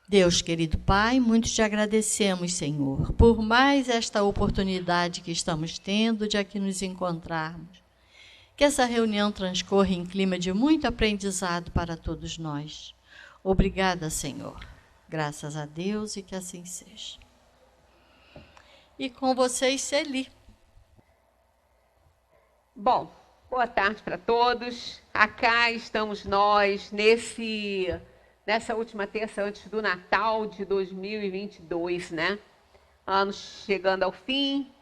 Deus, querido Pai, muito te agradecemos, Senhor, por mais esta oportunidade que estamos tendo de aqui nos encontrarmos. Que essa reunião transcorra em clima de muito aprendizado para todos nós. Obrigada, Senhor. Graças a Deus e que assim seja. E com vocês, Celi. Bom, boa tarde para todos. Acá estamos nós nessa última terça antes do Natal de 2022, né? Ano chegando ao fim.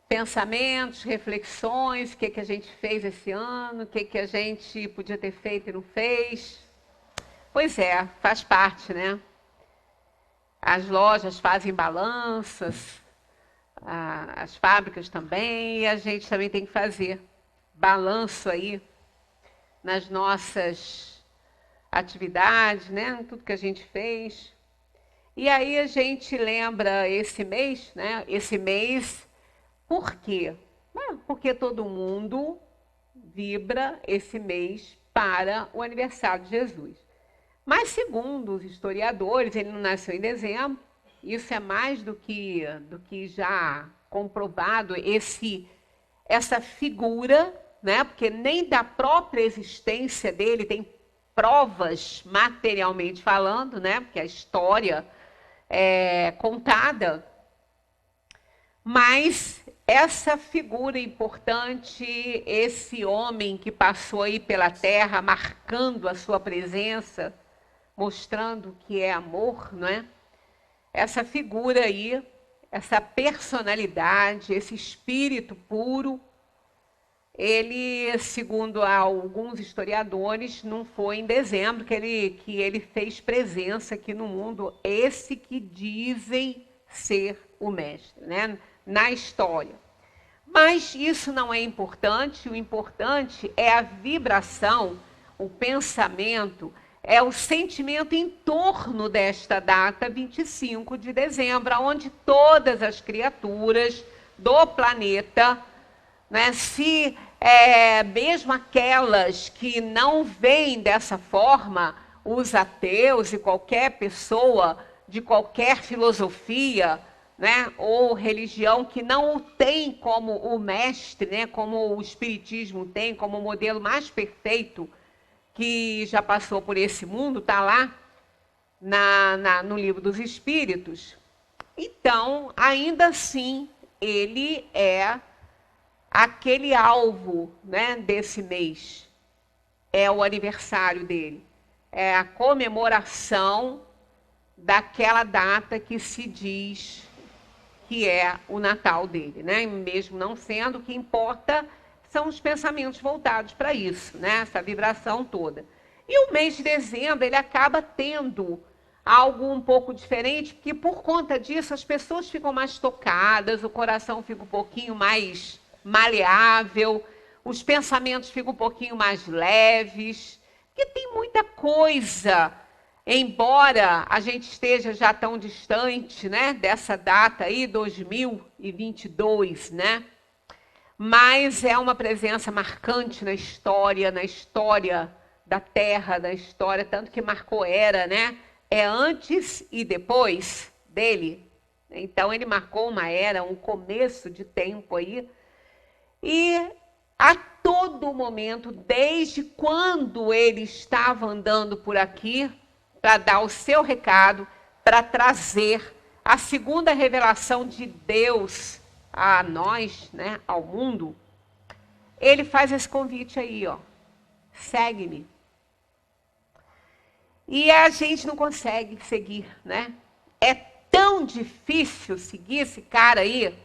Pensamentos, reflexões, o que a gente fez esse ano, o que a gente podia ter feito e não fez. Pois é, faz parte, né? As lojas fazem balanças, as fábricas também, e a gente também tem que fazer balanço aí nas nossas atividades, né? Tudo que a gente fez. E aí a gente lembra esse mês, né? Esse mês, por quê? Porque todo mundo vibra esse mês para o aniversário de Jesus. Mas segundo os historiadores, ele não nasceu em dezembro. Isso é mais do que já comprovado, essa figura, né? Porque nem da própria existência dele tem provas materialmente falando, né? Porque a história é contada. Mas essa figura importante, esse homem que passou aí pela terra, marcando a sua presença, mostrando que é amor, não é? Essa figura aí, essa personalidade, esse espírito puro, ele, segundo alguns historiadores, não foi em dezembro que ele fez presença aqui no mundo, esse que dizem ser o mestre, né? Na história. Mas isso não é importante, o importante é a vibração, o pensamento, é o sentimento em torno desta data, 25 de dezembro, onde todas as criaturas do planeta, né, mesmo aquelas que não veem dessa forma, os ateus e qualquer pessoa de qualquer filosofia, né, ou religião que não o tem como o mestre, né, como o espiritismo tem, como o modelo mais perfeito que já passou por esse mundo, está lá no livro dos Espíritos. Então, ainda assim, ele é aquele alvo, né, desse mês. É o aniversário dele. É a comemoração daquela data que se diz que é o Natal dele, né? Mesmo não sendo, o que importa são os pensamentos voltados para isso, né? Essa vibração toda. E o mês de dezembro, ele acaba tendo algo um pouco diferente, porque por conta disso as pessoas ficam mais tocadas, o coração fica um pouquinho mais maleável, os pensamentos ficam um pouquinho mais leves, porque tem muita coisa. Embora a gente esteja já tão distante, né, dessa data aí, 2022, né? Mas é uma presença marcante na história da Terra, da história, tanto que marcou era, né? É antes e depois dele. Então ele marcou uma era, um começo de tempo aí. E a todo momento, desde quando ele estava andando por aqui, para dar o seu recado, para trazer a segunda revelação de Deus a nós, né, ao mundo, ele faz esse convite aí, ó. Segue-me. E a gente não consegue seguir, né? É tão difícil seguir esse cara aí,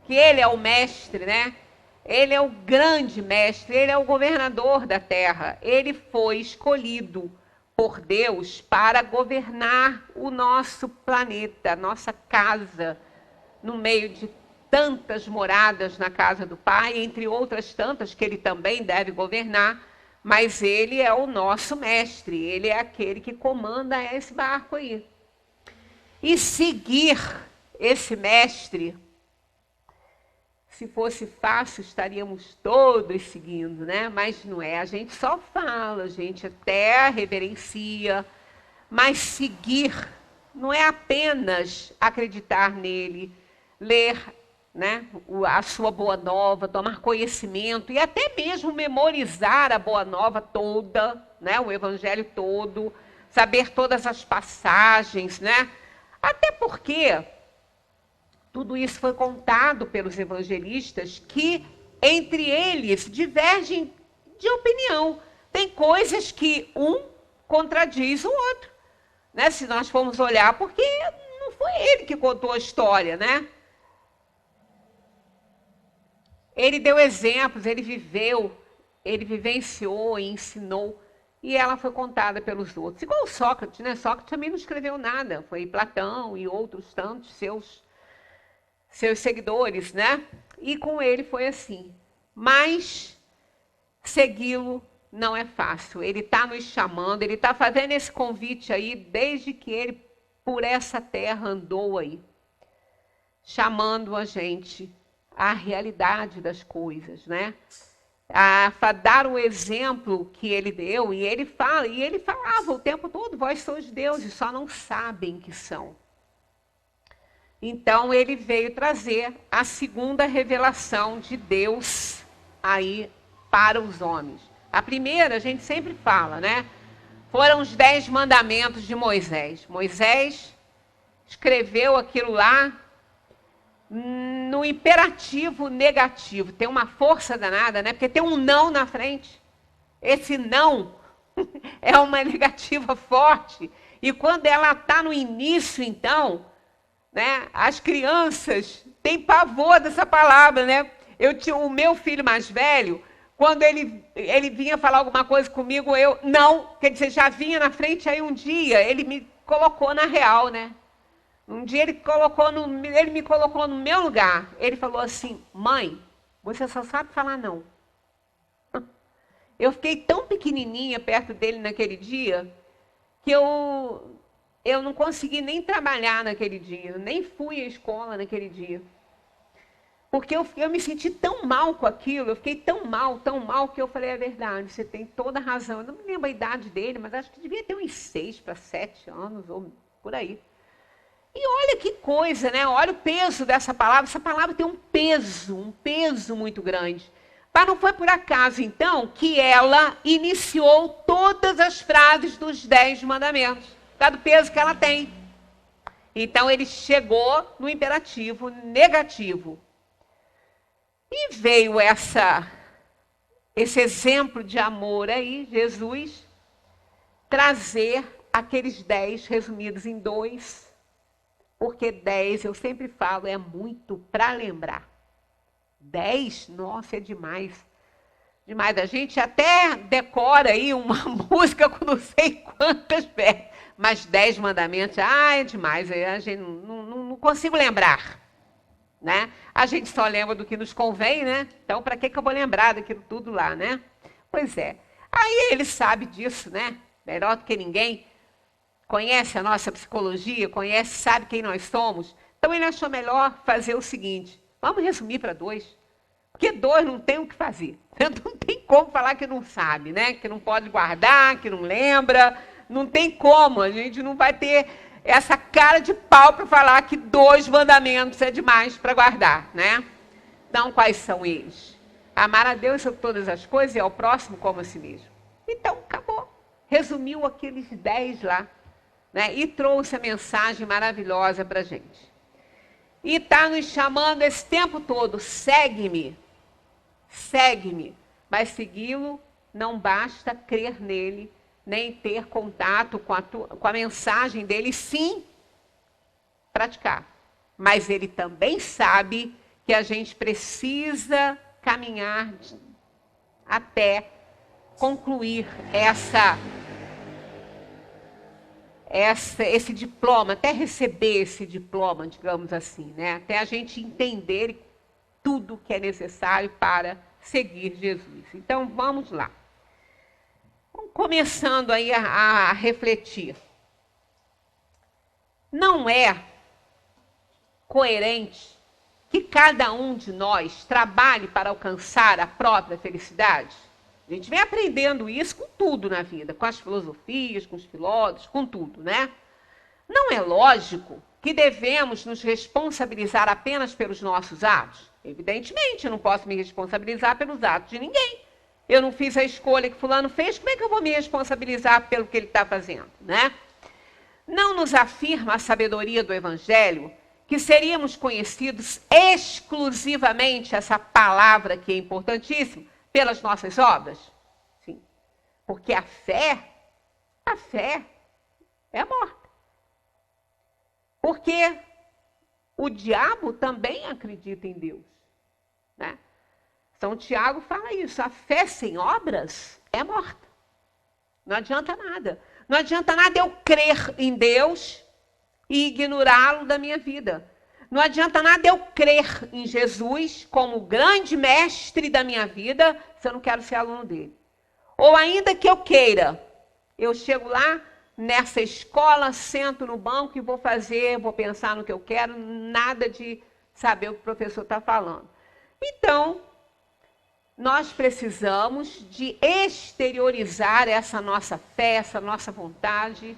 que ele é o mestre, né? Ele é o grande mestre, ele é o governador da terra. Ele foi escolhido por Deus para governar o nosso planeta, a nossa casa, no meio de tantas moradas na casa do Pai, entre outras tantas que ele também deve governar, mas ele é o nosso mestre, ele é aquele que comanda esse barco aí. E seguir esse mestre Se fosse fácil, estaríamos todos seguindo, né? Mas não é. A gente só fala, a gente até reverencia, mas seguir não é apenas acreditar nele, ler, né, a sua Boa Nova, tomar conhecimento e até mesmo memorizar a Boa Nova toda, né, o Evangelho todo, saber todas as passagens, né? Até porque tudo isso foi contado pelos evangelistas que, entre eles, divergem de opinião. Tem coisas que um contradiz o outro, né? Se nós formos olhar, porque não foi ele que contou a história, né? Ele deu exemplos, ele viveu, ele vivenciou e ensinou, e ela foi contada pelos outros. Igual Sócrates, né? Sócrates também não escreveu nada, foi Platão e outros tantos seus seguidores, né? E com ele foi assim. Mas segui-lo não é fácil. Ele está nos chamando, ele está fazendo esse convite aí desde que ele por essa terra andou aí, chamando a gente à realidade das coisas, né? A dar o exemplo que ele deu, e ele falava o tempo todo: vós sois deuses, só não sabem que são. Então ele veio trazer a segunda revelação de Deus aí para os homens. A primeira, a gente sempre fala, né? Foram os 10 mandamentos de Moisés. Moisés escreveu aquilo lá no imperativo negativo. Tem uma força danada, né? Porque tem um não na frente. Esse não é uma negativa forte. E quando ela está no início, então, né, as crianças têm pavor dessa palavra, né? Eu tinha o meu filho mais velho, quando ele vinha falar alguma coisa comigo, eu não, quer dizer, já vinha na frente, aí um dia ele me colocou na real, né? Um dia ele me colocou no meu lugar. Ele falou assim: mãe, você só sabe falar não. Eu fiquei tão pequenininha perto dele naquele dia que eu não consegui nem trabalhar naquele dia, nem fui à escola naquele dia. Porque eu me senti tão mal com aquilo, eu fiquei tão mal, que eu falei: é verdade, você tem toda a razão. Eu não me lembro a idade dele, mas acho que devia ter uns 6 para 7 anos, ou por aí. E olha que coisa, né? Olha o peso dessa palavra. Essa palavra tem um peso muito grande. Mas não foi por acaso, então, que ela iniciou todas as frases dos 10 mandamentos, por causa do peso que ela tem. Então, ele chegou no imperativo negativo. E veio esse exemplo de amor aí, Jesus, trazer aqueles 10 resumidos em 2, porque 10, eu sempre falo, é muito para lembrar. 10, nossa, é demais. Demais. A gente até decora aí uma música com não sei quantas vezes, mas 10 mandamentos, é demais. A gente não consigo lembrar, né? A gente só lembra do que nos convém, né? Então, para que eu vou lembrar daquilo tudo lá, né? Pois é. Aí ele sabe disso, né? Melhor do que ninguém. Conhece a nossa psicologia, sabe quem nós somos. Então, ele achou melhor fazer o seguinte: vamos resumir para 2. Porque 2 não tem o que fazer. Não tem como falar que não sabe, né? Que não pode guardar, que não lembra. Não tem como. A gente não vai ter essa cara de pau para falar que 2 mandamentos é demais para guardar, né? Então, quais são eles? Amar a Deus sobre todas as coisas e ao próximo como a si mesmo. Então, acabou. Resumiu aqueles 10 lá, né? E trouxe a mensagem maravilhosa para a gente. E está nos chamando esse tempo todo: segue-me, segue-me. Mas segui-lo não basta crer nele, nem ter contato com a mensagem dele, sim praticar. Mas ele também sabe que a gente precisa caminhar até concluir esse diploma, até receber esse diploma, digamos assim, né? Até a gente entender tudo que é necessário para seguir Jesus. Então, vamos lá. Começando aí a refletir. Não é coerente que cada um de nós trabalhe para alcançar a própria felicidade? A gente vem aprendendo isso com tudo na vida, com as filosofias, com os filósofos, com tudo, né? Não é lógico que devemos nos responsabilizar apenas pelos nossos atos? Evidentemente, eu não posso me responsabilizar pelos atos de ninguém. Eu não fiz a escolha que fulano fez, como é que eu vou me responsabilizar pelo que ele está fazendo, né? Não nos afirma a sabedoria do Evangelho que seríamos conhecidos exclusivamente, essa palavra que é importantíssima, pelas nossas obras? Sim. Porque a fé é morta. Porque o diabo também acredita em Deus, né? São Tiago fala isso, a fé sem obras é morta. Não adianta nada. Não adianta nada eu crer em Deus e ignorá-lo da minha vida. Não adianta nada eu crer em Jesus como o grande mestre da minha vida se eu não quero ser aluno dele. Ou ainda que eu queira, eu chego lá nessa escola, sento no banco e vou pensar no que eu quero, nada de saber o que o professor está falando. Então, nós precisamos de exteriorizar essa nossa fé, essa nossa vontade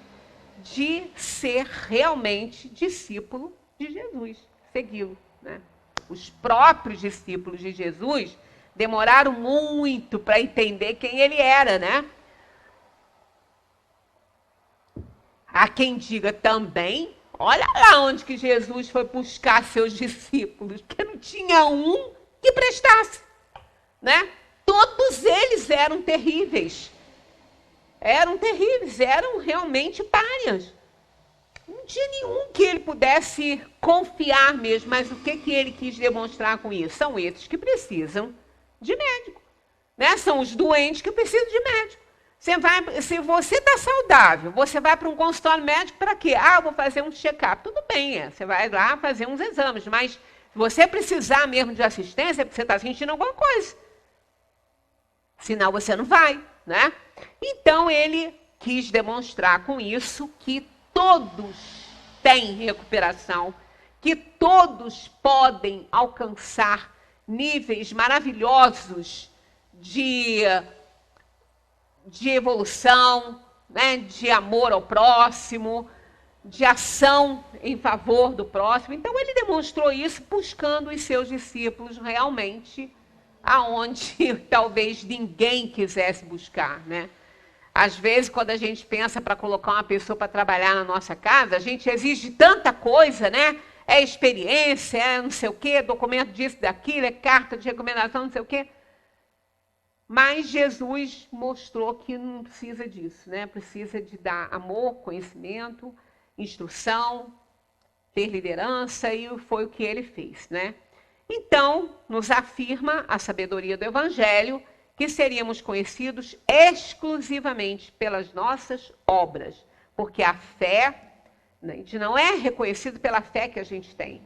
de ser realmente discípulo de Jesus, segui-lo, né? Os próprios discípulos de Jesus demoraram muito para entender quem ele era, né? Há quem diga também, olha lá onde que Jesus foi buscar seus discípulos, porque não tinha um que prestasse, né? Todos eles eram terríveis. Eram realmente párias. Não tinha nenhum que ele pudesse confiar mesmo, mas o que ele quis demonstrar com isso? São esses que precisam de médico, né? São os doentes que precisam de médico. Se você está saudável, você vai para um consultório médico para quê? Ah, eu vou fazer um check-up. Tudo bem, você vai lá fazer uns exames, mas se você precisar mesmo de assistência, é porque você está sentindo alguma coisa. Senão você não vai, né? Então ele quis demonstrar com isso que todos têm recuperação, que todos podem alcançar níveis maravilhosos de evolução, né? De amor ao próximo, de ação em favor do próximo. Então ele demonstrou isso buscando os seus discípulos realmente aonde talvez ninguém quisesse buscar, né? Às vezes, quando a gente pensa para colocar uma pessoa para trabalhar na nossa casa, a gente exige tanta coisa, né? É experiência, é não sei o quê, documento disso, daquilo, é carta de recomendação, não sei o quê. Mas Jesus mostrou que não precisa disso, né? Precisa de dar amor, conhecimento, instrução, ter liderança, e foi o que ele fez, né? Então, nos afirma a sabedoria do Evangelho que seríamos conhecidos exclusivamente pelas nossas obras, porque a fé, a gente não é reconhecido pela fé que a gente tem,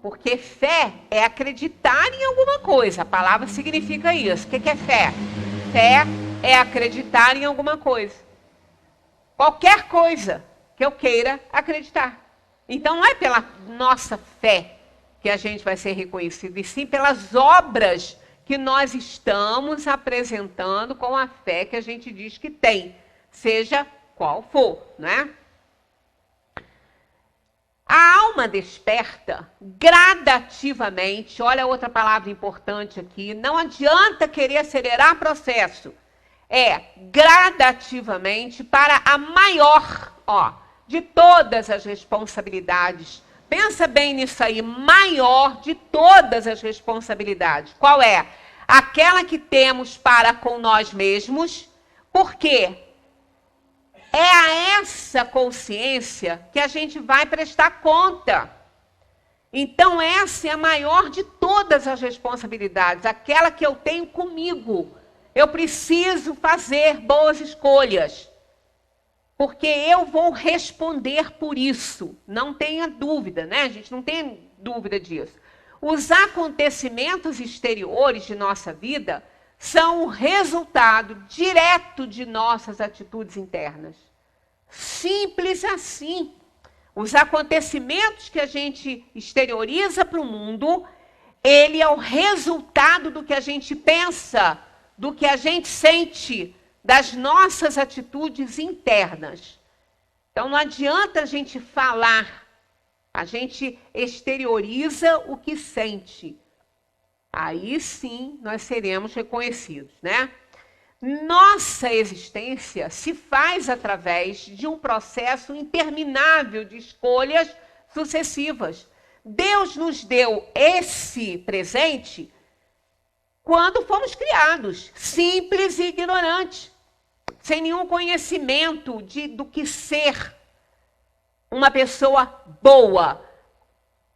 porque fé é acreditar em alguma coisa, a palavra significa isso. O que é fé? Fé é acreditar em alguma coisa, qualquer coisa que eu queira acreditar. Então não é pela nossa fé que a gente vai ser reconhecido, e sim pelas obras que nós estamos apresentando com a fé que a gente diz que tem, seja qual for, né? A alma desperta gradativamente, olha outra palavra importante aqui, não adianta querer acelerar o processo, é gradativamente para a maior, de todas as responsabilidades. Pensa bem nisso aí, maior de todas as responsabilidades. Qual é? Aquela que temos para com nós mesmos, porque é a essa consciência que a gente vai prestar conta. Então essa é a maior de todas as responsabilidades, aquela que eu tenho comigo. Eu preciso fazer boas escolhas, porque eu vou responder por isso. Não tenha dúvida, né? A gente não tem dúvida disso. Os acontecimentos exteriores de nossa vida são o resultado direto de nossas atitudes internas. Simples assim. Os acontecimentos que a gente exterioriza para o mundo, ele é o resultado do que a gente pensa, do que a gente sente, das nossas atitudes internas. Então não adianta a gente falar, a gente exterioriza o que sente. Aí sim nós seremos reconhecidos, né? Nossa existência se faz através de um processo interminável de escolhas sucessivas. Deus nos deu esse presente quando fomos criados, simples e ignorantes, sem nenhum conhecimento do que ser uma pessoa boa.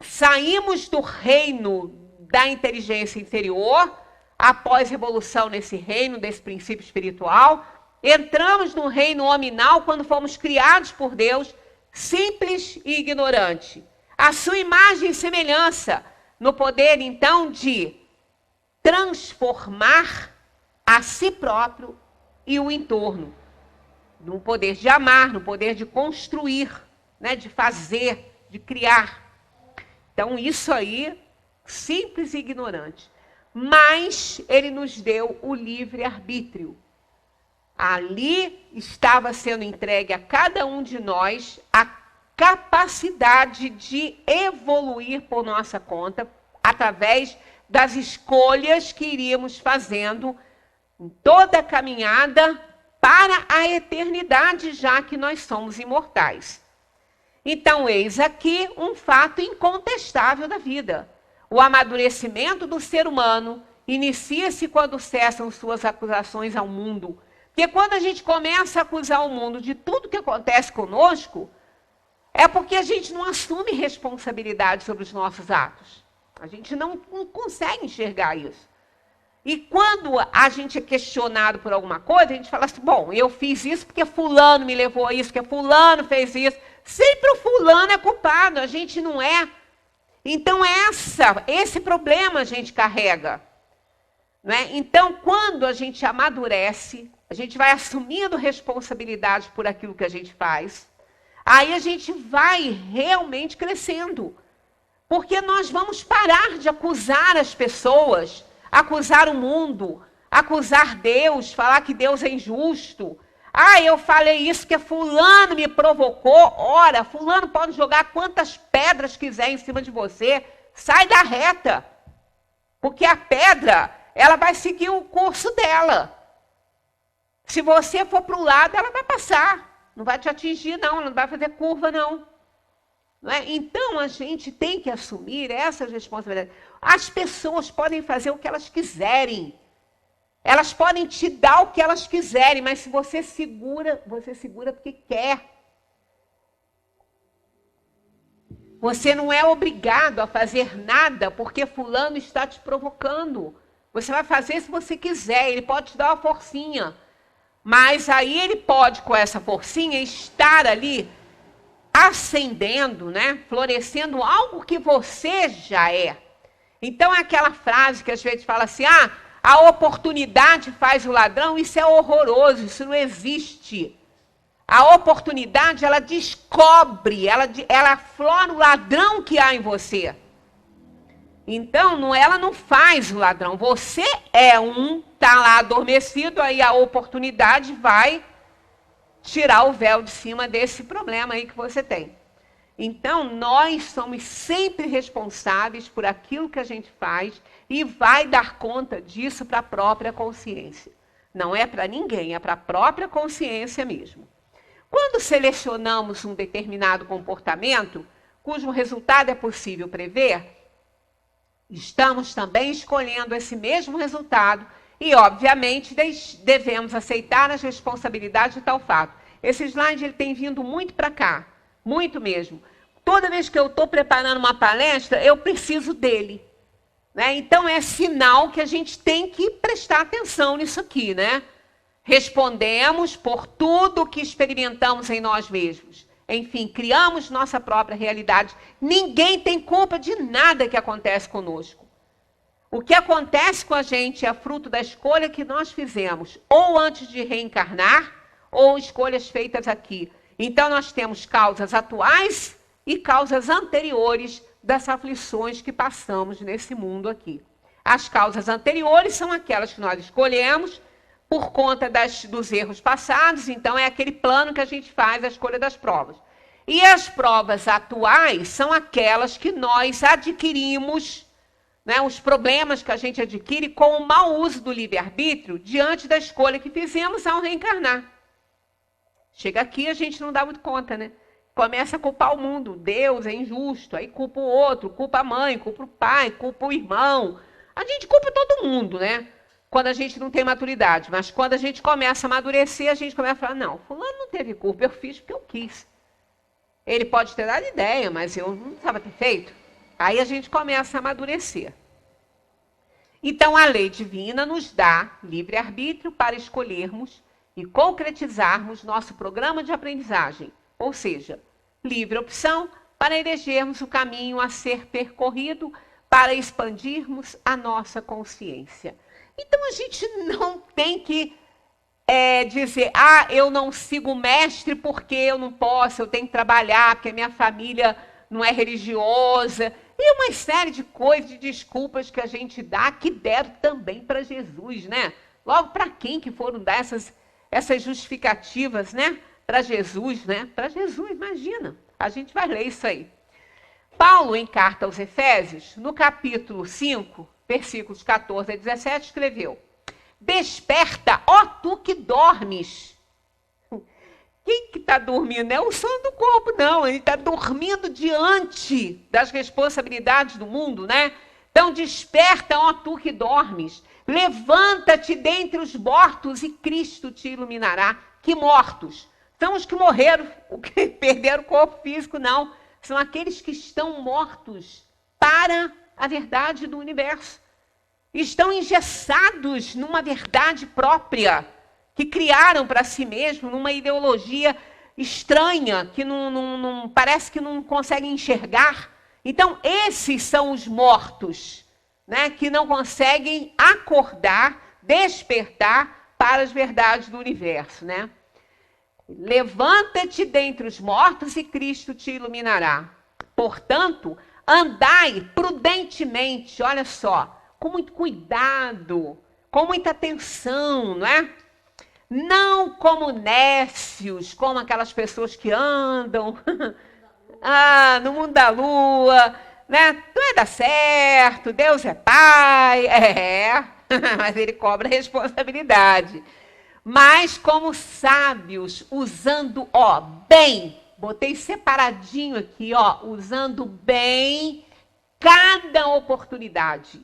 Saímos do reino da inteligência inferior, após revolução nesse reino, desse princípio espiritual, entramos no reino hominal quando fomos criados por Deus, simples e ignorante. A sua imagem e semelhança, no poder, então, de transformar a si próprio e o entorno. No poder de amar, no poder de construir, né, de fazer, de criar. Então, isso aí, simples e ignorante. Mas ele nos deu o livre-arbítrio. Ali estava sendo entregue a cada um de nós a capacidade de evoluir por nossa conta, através das escolhas que iríamos fazendo em toda a caminhada para a eternidade, já que nós somos imortais. Então, eis aqui um fato incontestável da vida. O amadurecimento do ser humano inicia-se quando cessam suas acusações ao mundo. Porque quando a gente começa a acusar o mundo de tudo que acontece conosco, é porque a gente não assume responsabilidade sobre os nossos atos. A gente não consegue enxergar isso. E quando a gente é questionado por alguma coisa, a gente fala assim, bom, eu fiz isso porque fulano me levou a isso, porque fulano fez isso. Sempre o fulano é culpado, a gente não é. Então esse problema a gente carrega. Né? Então, quando a gente amadurece, a gente vai assumindo responsabilidade por aquilo que a gente faz, aí a gente vai realmente crescendo. Porque nós vamos parar de acusar as pessoas, acusar o mundo, acusar Deus, falar que Deus é injusto. Ah, eu falei isso porque fulano me provocou. Ora, fulano pode jogar quantas pedras quiser em cima de você. Sai da reta. Porque a pedra, ela vai seguir o curso dela. Se você for para o lado, ela vai passar. Não vai te atingir, não. Ela não vai fazer curva, não. Não é? Então, a gente tem que assumir essas responsabilidades. As pessoas podem fazer o que elas quiserem. Elas podem te dar o que elas quiserem, mas se você segura porque quer. Você não é obrigado a fazer nada porque fulano está te provocando. Você vai fazer se você quiser, ele pode te dar uma forcinha. Mas aí ele pode, com essa forcinha, estar ali acendendo, né? Florescendo algo que você já é. Então, é aquela frase que às vezes fala assim, a oportunidade faz o ladrão, isso é horroroso, isso não existe. A oportunidade, ela descobre, ela aflora o ladrão que há em você. Então, ela não faz o ladrão, você está lá adormecido, aí a oportunidade vai tirar o véu de cima desse problema aí que você tem. Então, nós somos sempre responsáveis por aquilo que a gente faz e vai dar conta disso para a própria consciência. Não é para ninguém, é para a própria consciência mesmo. Quando selecionamos um determinado comportamento, cujo resultado é possível prever, estamos também escolhendo esse mesmo resultado e, obviamente, devemos aceitar as responsabilidades de tal fato. Esse slide ele tem vindo muito para cá. Muito mesmo. Toda vez que eu estou preparando uma palestra, eu preciso dele. Né? Então, é sinal que a gente tem que prestar atenção nisso aqui. Né? Respondemos por tudo que experimentamos em nós mesmos. Enfim, criamos nossa própria realidade. Ninguém tem culpa de nada que acontece conosco. O que acontece com a gente é fruto da escolha que nós fizemos, ou antes de reencarnar, ou escolhas feitas aqui. Então, nós temos causas atuais e causas anteriores das aflições que passamos nesse mundo aqui. As causas anteriores são aquelas que nós escolhemos por conta dos erros passados, então é aquele plano que a gente faz, a escolha das provas. E as provas atuais são aquelas que nós adquirimos, né, os problemas que a gente adquire com o mau uso do livre-arbítrio diante da escolha que fizemos ao reencarnar. Chega aqui, a gente não dá muito conta, né? Começa a culpar o mundo. Deus é injusto, aí culpa o outro, culpa a mãe, culpa o pai, culpa o irmão. A gente culpa todo mundo, né? Quando a gente não tem maturidade. Mas quando a gente começa a amadurecer, a gente começa a falar, não, fulano não teve culpa, eu fiz porque eu quis. Ele pode ter dado ideia, mas eu não precisava ter feito. Aí a gente começa a amadurecer. Então, a lei divina nos dá livre-arbítrio para escolhermos e concretizarmos nosso programa de aprendizagem. Ou seja, livre opção para elegermos o caminho a ser percorrido para expandirmos a nossa consciência. Então, a gente não tem que dizer, eu não sigo o mestre porque eu não posso, eu tenho que trabalhar, porque minha família não é religiosa. E uma série de coisas, de desculpas que a gente dá, que deram também para Jesus, né? Logo, para quem que foram dar essas justificativas, né? Para Jesus, né? Para Jesus, imagina. A gente vai ler isso aí. Paulo, em carta aos Efésios, no capítulo 5, versículos 14 a 17, escreveu: desperta, ó tu que dormes. Quem que está dormindo? Não é o sono do corpo, não. Ele está dormindo diante das responsabilidades do mundo, né? Então, desperta, ó tu que dormes. Levanta-te dentre os mortos e Cristo te iluminará. Que mortos? São os que morreram, os que perderam o corpo físico, não. São aqueles que estão mortos para a verdade do universo. Estão engessados numa verdade própria, que criaram para si mesmos, numa ideologia estranha, que não parece que não conseguem enxergar. Então, esses são os mortos, né, que não conseguem acordar, despertar para as verdades do universo, né? Levanta-te dentre os mortos e Cristo te iluminará. Portanto, andai prudentemente, olha só, com muito cuidado, com muita atenção, não é? Não como nécios, como aquelas pessoas que andam no mundo da lua, né? Não vai dar certo, Deus é pai, mas ele cobra responsabilidade. Mas como sábios, usando, bem, botei separadinho aqui, usando bem cada oportunidade.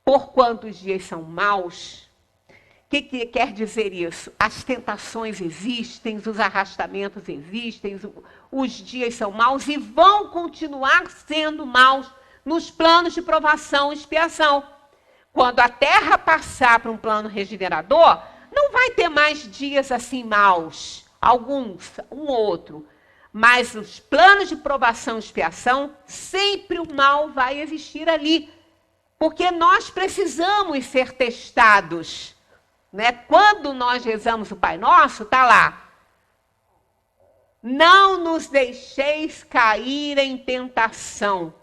Porquanto os dias são maus. O que quer dizer isso? As tentações existem, os arrastamentos existem, os dias são maus e vão continuar sendo maus nos planos de provação e expiação. Quando a Terra passar para um plano regenerador, não vai ter mais dias assim maus, alguns, um ou outro. Mas os planos de provação e expiação, sempre o mal vai existir ali. Porque nós precisamos ser testados, né? Quando nós rezamos o Pai Nosso, está lá: não nos deixeis cair em tentação.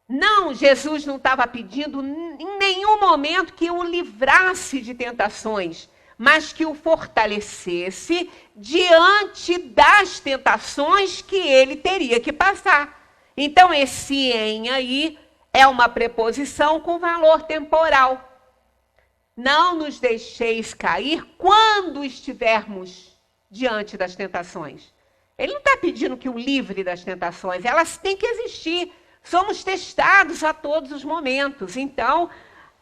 Não, Jesus não estava pedindo em nenhum momento que o livrasse de tentações, mas que o fortalecesse diante das tentações que ele teria que passar. Então, esse em aí é uma preposição com valor temporal. Não nos deixeis cair quando estivermos diante das tentações. Ele não está pedindo que o livre das tentações, elas têm que existir. Somos testados a todos os momentos. Então,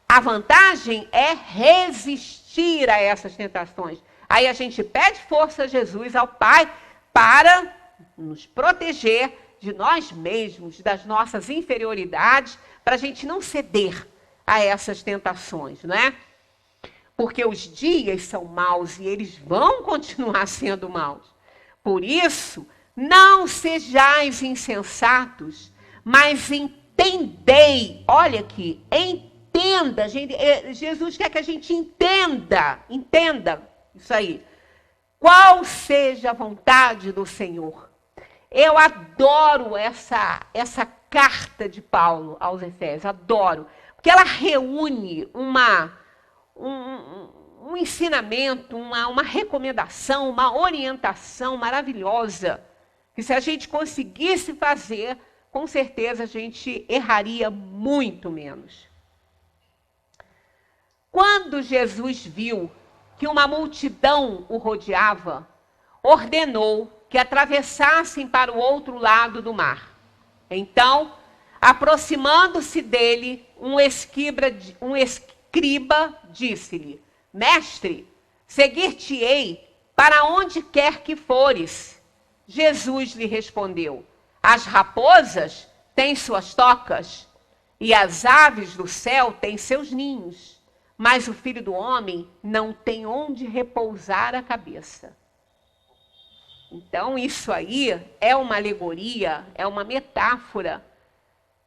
a vantagem é resistir a essas tentações. Aí a gente pede força a Jesus, ao Pai, para nos proteger de nós mesmos, das nossas inferioridades, para a gente não ceder a essas tentações, não é? Porque os dias são maus e eles vão continuar sendo maus. Por isso, não sejais insensatos, mas entendei. Olha aqui, entenda. Jesus quer que a gente entenda isso aí. Qual seja a vontade do Senhor. Eu adoro essa carta de Paulo aos Efésios, adoro. Porque ela reúne um ensinamento, uma recomendação, uma orientação maravilhosa, que se a gente conseguisse fazer, com certeza a gente erraria muito menos. Quando Jesus viu que uma multidão o rodeava, ordenou que atravessassem para o outro lado do mar. Então, aproximando-se dele, um escriba disse-lhe: Mestre, seguir-te-ei para onde quer que fores. Jesus lhe respondeu: As raposas têm suas tocas, e as aves do céu têm seus ninhos, mas o Filho do Homem não tem onde repousar a cabeça. Então, isso aí é uma alegoria, é uma metáfora,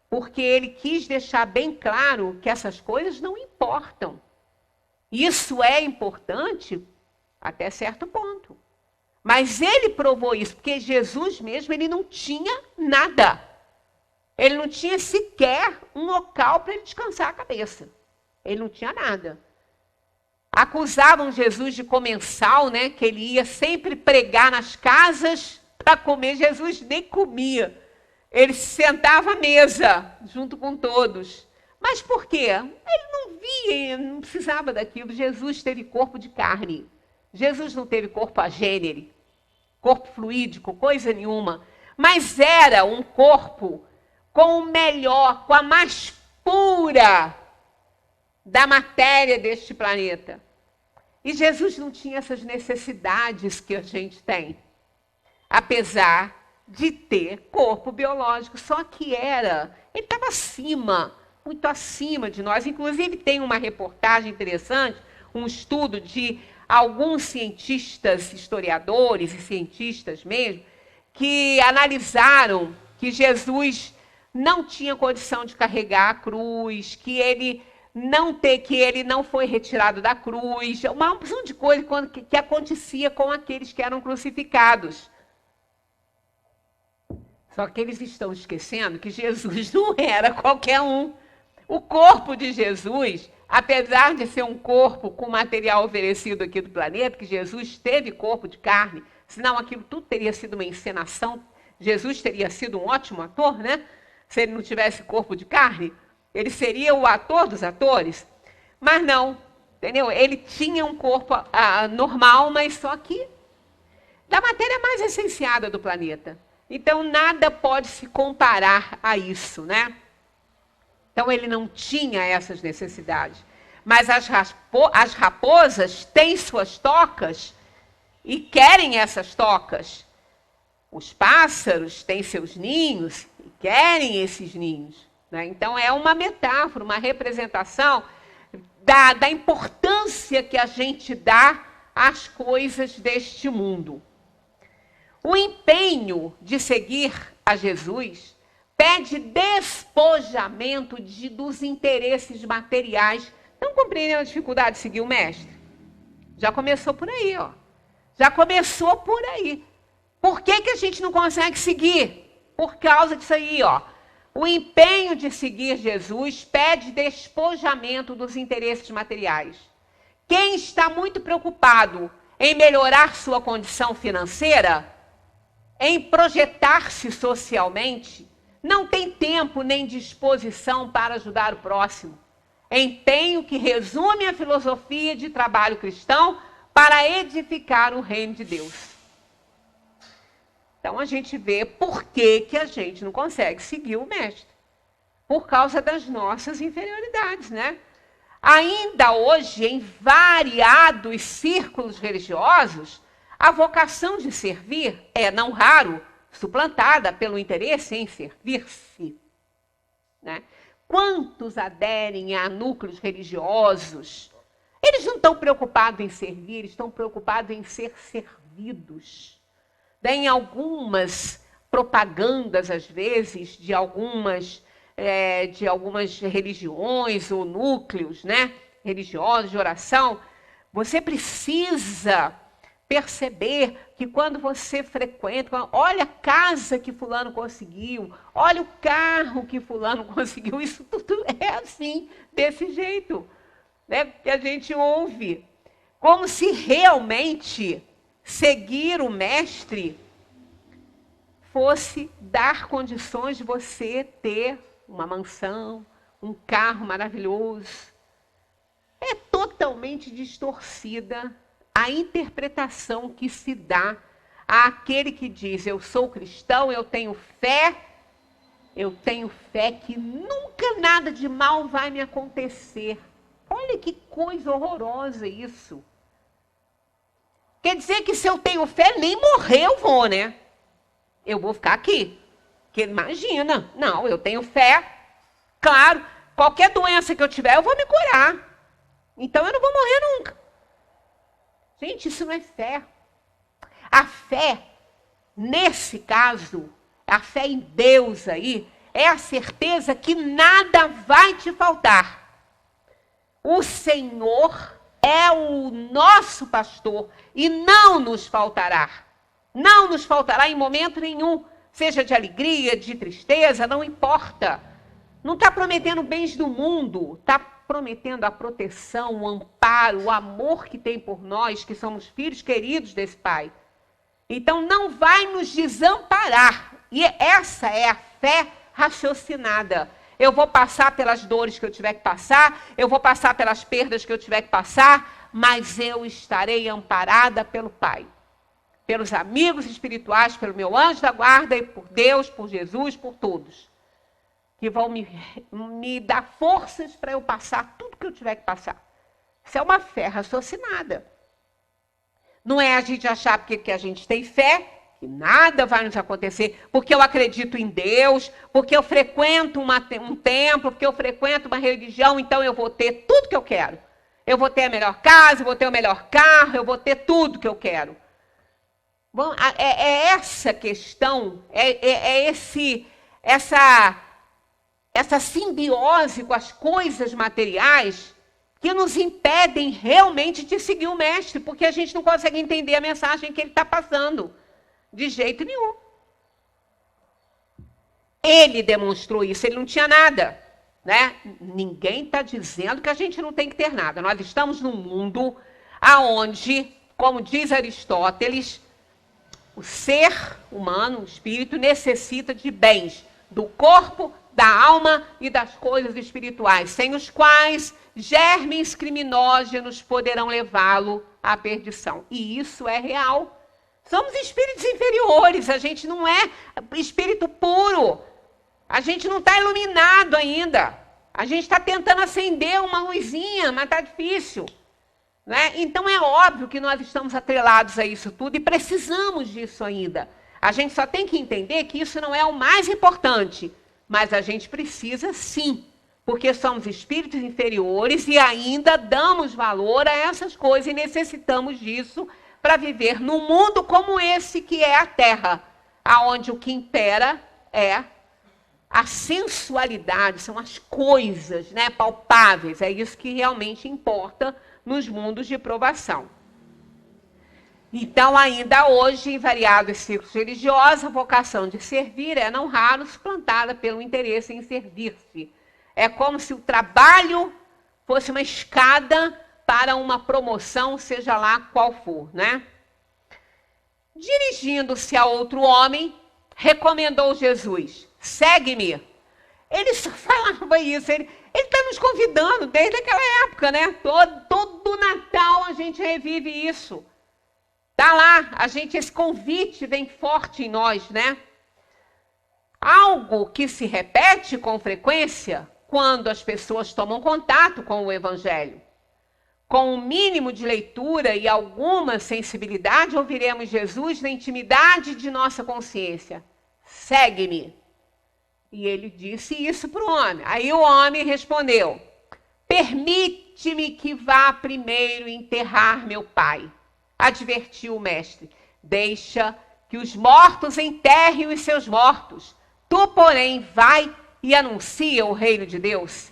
porque ele quis deixar bem claro que essas coisas não importam. Isso é importante até certo ponto. Mas ele provou isso, porque Jesus mesmo, ele não tinha nada. Ele não tinha sequer um local para ele descansar a cabeça. Ele não tinha nada. Acusavam Jesus de comensal, né? Que ele ia sempre pregar nas casas para comer. Jesus nem comia. Ele se sentava à mesa, junto com todos. Mas por quê? Ele não via, não precisava daquilo. Jesus teve corpo de carne. Jesus não teve corpo agênere, corpo fluídico, coisa nenhuma. Mas era um corpo com o melhor, com a mais pura da matéria deste planeta. E Jesus não tinha essas necessidades que a gente tem, apesar de ter corpo biológico, só que ele estava acima, muito acima de nós. Inclusive tem uma reportagem interessante, um estudo de alguns cientistas, historiadores e cientistas mesmo, que analisaram que Jesus não tinha condição de carregar a cruz, que ele não foi retirado da cruz, uma opção de coisa que acontecia com aqueles que eram crucificados. Só que eles estão esquecendo que Jesus não era qualquer um. O corpo de Jesus, apesar de ser um corpo com material oferecido aqui do planeta, que Jesus teve corpo de carne, senão aquilo tudo teria sido uma encenação, Jesus teria sido um ótimo ator, né? Se ele não tivesse corpo de carne, ele seria o ator dos atores. Mas não, entendeu? Ele tinha um corpo normal, mas só que da matéria mais essenciada do planeta. Então, nada pode se comparar a isso, né? Então, ele não tinha essas necessidades. Mas as raposas têm suas tocas e querem essas tocas. Os pássaros têm seus ninhos e querem esses ninhos. Né? Então, é uma metáfora, uma representação da importância que a gente dá às coisas deste mundo. O empenho de seguir a Jesus pede despojamento dos interesses materiais. Não compreendem a dificuldade de seguir o mestre? Já começou por aí, ó. Já começou por aí. Por que a gente não consegue seguir? Por causa disso aí, ó. O empenho de seguir Jesus pede despojamento dos interesses materiais. Quem está muito preocupado em melhorar sua condição financeira, em projetar-se socialmente, não tem tempo nem disposição para ajudar o próximo. Empenho que resume a filosofia de trabalho cristão para edificar o reino de Deus. Então a gente vê por que a gente não consegue seguir o mestre. Por causa das nossas inferioridades, né? Ainda hoje, em variados círculos religiosos, a vocação de servir é, não raro, suplantada pelo interesse em servir-se. Né? Quantos aderem a núcleos religiosos? Eles não estão preocupados em servir, eles estão preocupados em ser servidos. Em algumas propagandas, às vezes, de algumas religiões ou núcleos, né, religiosos de oração, você precisa perceber que quando você frequenta, olha a casa que fulano conseguiu, olha o carro que fulano conseguiu, isso tudo é assim, desse jeito, né? Que a gente ouve, como se realmente seguir o mestre fosse dar condições de você ter uma mansão, um carro maravilhoso. É totalmente distorcida a interpretação que se dá àquele que diz: eu sou cristão, eu tenho fé que nunca nada de mal vai me acontecer. Olha que coisa horrorosa isso. Quer dizer que se eu tenho fé, nem morrer eu vou, né? Eu vou ficar aqui. Porque imagina, não, eu tenho fé, claro, qualquer doença que eu tiver, eu vou me curar. Então eu não vou morrer nunca. Gente, isso não é fé. A fé, nesse caso, a fé em Deus aí, é a certeza que nada vai te faltar. O Senhor é o nosso pastor e não nos faltará. Não nos faltará em momento nenhum, seja de alegria, de tristeza, não importa. Não está prometendo bens do mundo, está prometendo a proteção, o amparo, o amor que tem por nós, que somos filhos queridos desse Pai. Então não vai nos desamparar. E essa é a fé raciocinada. Eu vou passar pelas dores que eu tiver que passar, eu vou passar pelas perdas que eu tiver que passar, mas eu estarei amparada pelo Pai, pelos amigos espirituais, pelo meu anjo da guarda, e por Deus, por Jesus, por todos, que vão me dar forças para eu passar tudo que eu tiver que passar. Isso é uma fé raciocinada. Não é a gente achar porque a gente tem fé, que nada vai nos acontecer, porque eu acredito em Deus, porque eu frequento um templo, porque eu frequento uma religião, então eu vou ter tudo que eu quero. Eu vou ter a melhor casa, eu vou ter o melhor carro, eu vou ter tudo que eu quero. Bom, é essa questão, essa simbiose com as coisas materiais que nos impedem realmente de seguir o mestre, porque a gente não consegue entender a mensagem que ele está passando, de jeito nenhum. Ele demonstrou isso, ele não tinha nada, né? Ninguém está dizendo que a gente não tem que ter nada. Nós estamos num mundo onde, como diz Aristóteles, o ser humano, o espírito, necessita de bens do corpo, da alma e das coisas espirituais, sem os quais germes criminógenos poderão levá-lo à perdição. E isso é real. Somos espíritos inferiores, a gente não é espírito puro. A gente não está iluminado ainda. A gente está tentando acender uma luzinha, mas está difícil. Né? Então é óbvio que nós estamos atrelados a isso tudo e precisamos disso ainda. A gente só tem que entender que isso não é o mais importante, mas a gente precisa sim, porque somos espíritos inferiores e ainda damos valor a essas coisas e necessitamos disso para viver num mundo como esse que é a Terra, aonde o que impera é a sensualidade, são as coisas, né, palpáveis, é isso que realmente importa nos mundos de provação. Então, ainda hoje, em variados círculos religiosos, a vocação de servir é, não raro, suplantada pelo interesse em servir-se. É como se o trabalho fosse uma escada para uma promoção, seja lá qual for, né? Dirigindo-se a outro homem, recomendou Jesus: segue-me. Ele só falava isso, ele está nos convidando desde aquela época, né? Todo Natal a gente revive isso. Está lá, esse convite vem forte em nós, né? Algo que se repete com frequência quando as pessoas tomam contato com o Evangelho. Com um mínimo de leitura e alguma sensibilidade, ouviremos Jesus na intimidade de nossa consciência: segue-me. E ele disse isso para o homem. Aí o homem respondeu: permite-me que vá primeiro enterrar meu pai. Advertiu o mestre: deixa que os mortos enterrem os seus mortos. Tu, porém, vai e anuncia o reino de Deus.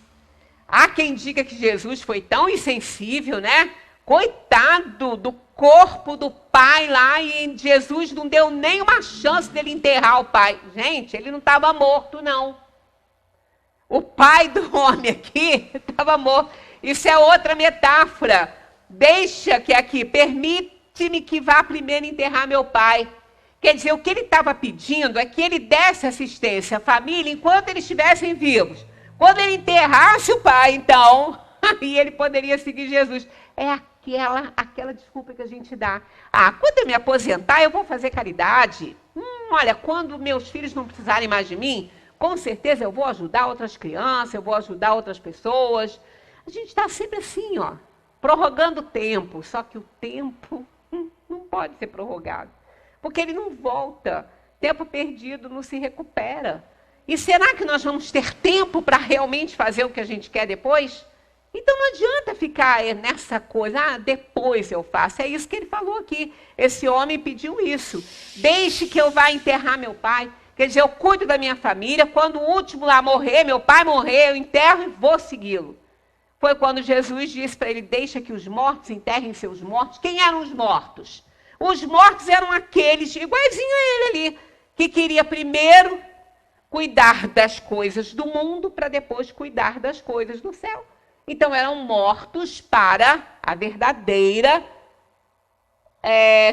Há quem diga que Jesus foi tão insensível, né? Coitado do corpo do pai lá e Jesus não deu nem uma chance dele enterrar o pai. Gente, ele não estava morto, não. O pai do homem aqui estava morto. Isso é outra metáfora. Deixa que aqui, permite-me que vá primeiro enterrar meu pai. Quer dizer, o que ele estava pedindo é que ele desse assistência à família enquanto eles estivessem vivos. Quando ele enterrasse o pai, então, aí ele poderia seguir Jesus. É aquela desculpa que a gente dá. Quando eu me aposentar, eu vou fazer caridade. Olha, quando meus filhos não precisarem mais de mim, com certeza eu vou ajudar outras crianças, eu vou ajudar outras pessoas. A gente está sempre assim, ó, prorrogando o tempo. Só que o tempo não pode ser prorrogado, porque ele não volta. Tempo perdido não se recupera. E será que nós vamos ter tempo para realmente fazer o que a gente quer depois? Então não adianta ficar nessa coisa, depois eu faço. É isso que ele falou aqui. Esse homem pediu isso. Deixe que eu vá enterrar meu pai. Quer dizer, eu cuido da minha família. Quando o último lá morrer, meu pai morrer, eu enterro e vou segui-lo. Foi quando Jesus disse para ele, deixa que os mortos enterrem seus mortos. Quem eram os mortos? Os mortos eram aqueles, iguaizinho a ele ali, que queria primeiro cuidar das coisas do mundo para depois cuidar das coisas do céu. Então eram mortos para a verdadeira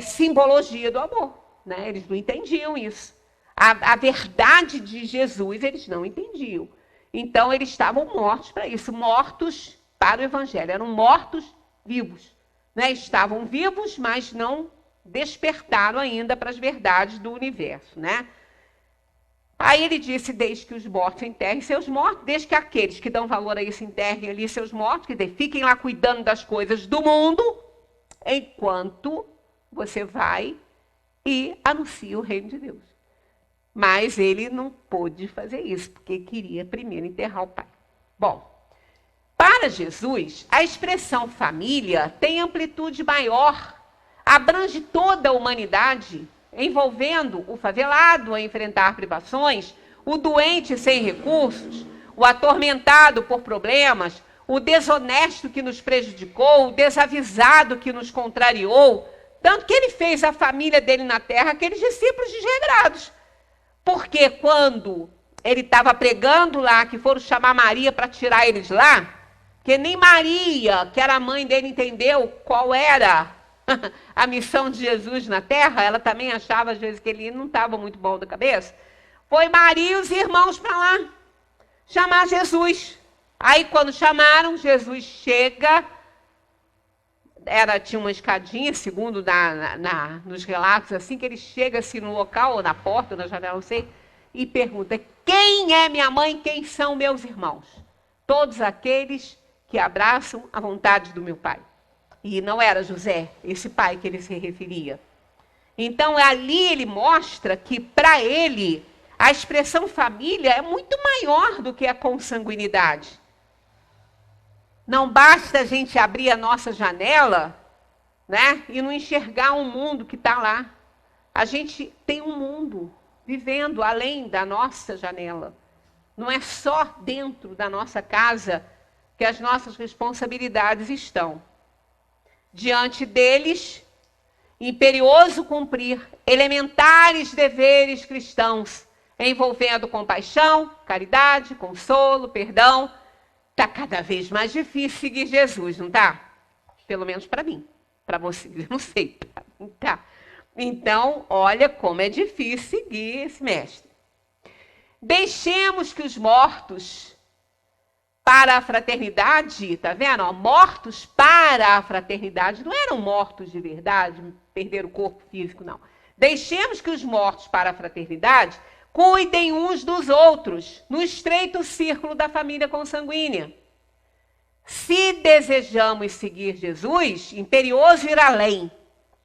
simbologia do amor. Né? Eles não entendiam isso. A verdade de Jesus eles não entendiam. Então eles estavam mortos para isso, mortos para o evangelho. Eram mortos vivos. Né? Estavam vivos, mas não despertaram ainda para as verdades do universo. Né? Aí ele disse, desde que os mortos enterrem seus mortos, desde que aqueles que dão valor a isso enterrem ali seus mortos, que fiquem lá cuidando das coisas do mundo, enquanto você vai e anuncia o reino de Deus. Mas ele não pôde fazer isso, porque queria primeiro enterrar o pai. Bom, para Jesus, a expressão família tem amplitude maior, abrange toda a humanidade, envolvendo o favelado a enfrentar privações, o doente sem recursos, o atormentado por problemas, o desonesto que nos prejudicou, o desavisado que nos contrariou. Tanto que ele fez a família dele na terra aqueles discípulos desregrados. Porque quando ele estava pregando lá, que foram chamar Maria para tirar eles lá, que nem Maria, que era a mãe dele, entendeu qual era a missão de Jesus na terra, ela também achava às vezes que ele não estava muito bom da cabeça. Foi Maria e os irmãos para lá chamar Jesus. Aí quando chamaram, Jesus chega, tinha uma escadinha, segundo nos relatos, assim que ele chega assim, no local, ou na porta, ou na janela, não sei, e pergunta, quem é minha mãe, quem são meus irmãos? Todos aqueles que abraçam a vontade do meu Pai. E não era José, esse pai que ele se referia. Então, ali ele mostra que, para ele, a expressão família é muito maior do que a consanguinidade. Não basta a gente abrir a nossa janela, né, e não enxergar um mundo que está lá. A gente tem um mundo vivendo além da nossa janela. Não é só dentro da nossa casa que as nossas responsabilidades estão. Diante deles, imperioso cumprir elementares deveres cristãos, envolvendo compaixão, caridade, consolo, perdão. Está cada vez mais difícil seguir Jesus, não está? Pelo menos para mim. Para você, eu não sei. Tá. Então, olha como é difícil seguir esse mestre. Deixemos que os mortos para a fraternidade, tá vendo? Ó, mortos para a fraternidade, não eram mortos de verdade, perderam o corpo físico, não. Deixemos que os mortos para a fraternidade cuidem uns dos outros, no estreito círculo da família consanguínea. Se desejamos seguir Jesus, imperioso ir além,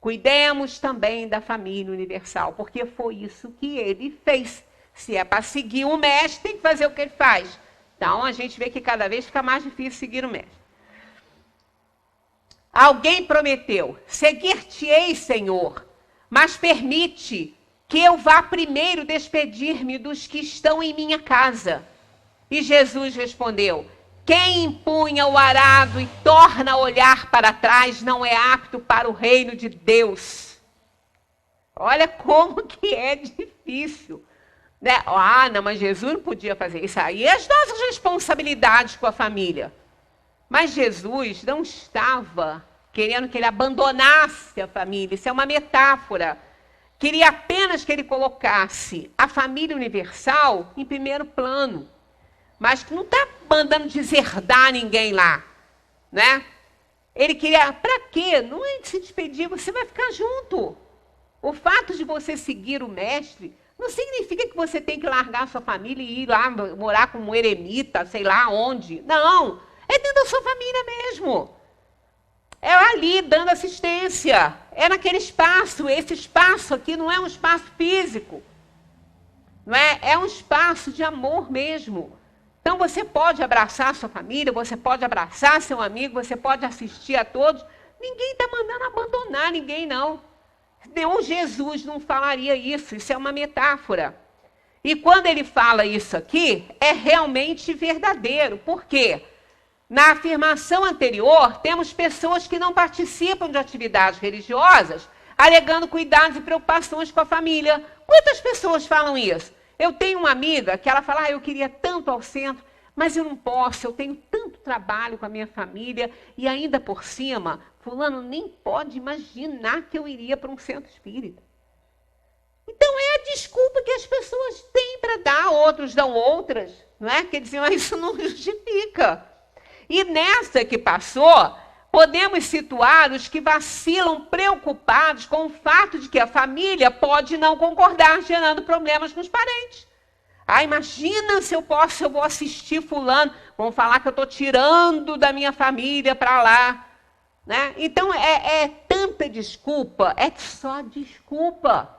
cuidemos também da família universal, porque foi isso que ele fez. Se é para seguir o mestre, tem que fazer o que ele faz. Então, a gente vê que cada vez fica mais difícil seguir o mestre. Alguém prometeu, seguir-te-ei, Senhor, mas permite que eu vá primeiro despedir-me dos que estão em minha casa. E Jesus respondeu, quem empunha o arado e torna a olhar para trás não é apto para o reino de Deus. Olha como que é difícil. Né? Ah, não, mas Jesus não podia fazer isso. Aí as nossas responsabilidades com a família. Mas Jesus não estava querendo que ele abandonasse a família. Isso é uma metáfora. Queria apenas que ele colocasse a família universal em primeiro plano. Mas que não está mandando deserdar ninguém lá. Né? Ele queria, para quê? Não é de se despedir, você vai ficar junto. O fato de você seguir o mestre não significa que você tem que largar a sua família e ir lá morar como um eremita, sei lá onde. Não, é dentro da sua família mesmo. É ali dando assistência. É naquele espaço. Esse espaço aqui não é um espaço físico. Não é? É um espaço de amor mesmo. Então você pode abraçar a sua família, você pode abraçar seu amigo, você pode assistir a todos. Ninguém está mandando abandonar ninguém, não. Nenhum Jesus não falaria isso, isso é uma metáfora. E quando ele fala isso aqui, é realmente verdadeiro. Por quê? Na afirmação anterior, temos pessoas que não participam de atividades religiosas, alegando cuidados e preocupações com a família. Quantas pessoas falam isso? Eu tenho uma amiga que ela fala, eu queria tanto ao centro, mas eu não posso, eu tenho tanto trabalho com a minha família, e ainda por cima, fulano nem pode imaginar que eu iria para um centro espírita. Então é a desculpa que as pessoas têm para dar, outros dão outras, não é? Quer dizer, mas isso não justifica. E nessa que passou, podemos situar os que vacilam preocupados com o fato de que a família pode não concordar, gerando problemas com os parentes. Ah, imagina se eu vou assistir fulano, vão falar que eu estou tirando da minha família para lá. Né? Então, é tanta desculpa, é só desculpa.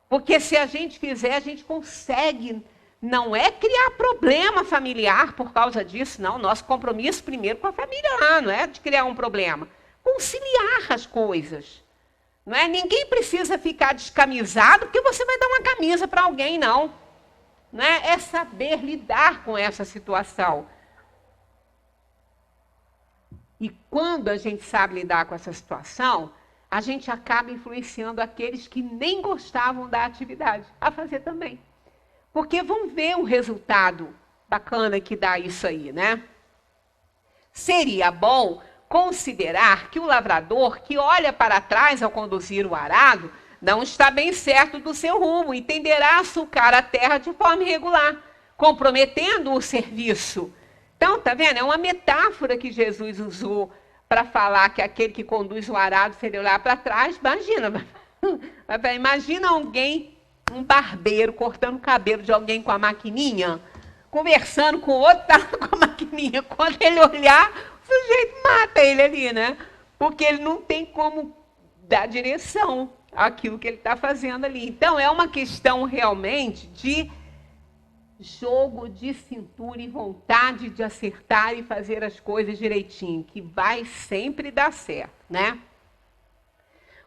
Porque se a gente fizer, a gente consegue. Não é criar problema familiar por causa disso, não. Nosso compromisso primeiro com a família lá, não é de criar um problema. Conciliar as coisas. Não é? Ninguém precisa ficar descamisado porque você vai dar uma camisa para alguém, não. Não é? É saber lidar com essa situação. E quando a gente sabe lidar com essa situação, a gente acaba influenciando aqueles que nem gostavam da atividade a fazer também. Porque vão ver um resultado bacana que dá isso aí, né? Seria bom considerar que o lavrador que olha para trás ao conduzir o arado não está bem certo do seu rumo e tenderá a sulcar a terra de forma irregular, comprometendo o serviço. Então, tá vendo? É uma metáfora que Jesus usou para falar que aquele que conduz o arado, se ele olhar para trás, imagina alguém, um barbeiro, cortando o cabelo de alguém com a maquininha, conversando com o outro, tá com a maquininha. Quando ele olhar, o sujeito mata ele ali, né? Porque ele não tem como dar direção àquilo que ele está fazendo ali. Então, é uma questão realmente de jogo de cintura e vontade de acertar e fazer as coisas direitinho, que vai sempre dar certo, né?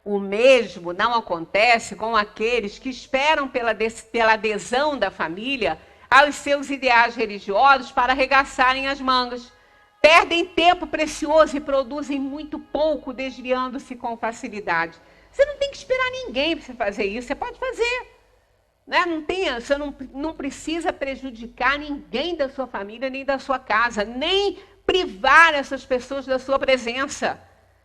O mesmo não acontece com aqueles que esperam pela adesão da família aos seus ideais religiosos para arregaçarem as mangas. Perdem tempo precioso e produzem muito pouco, desviando-se com facilidade. Você não tem que esperar ninguém para você fazer isso, você pode fazer. Né? Você não precisa prejudicar ninguém da sua família, nem da sua casa, nem privar essas pessoas da sua presença.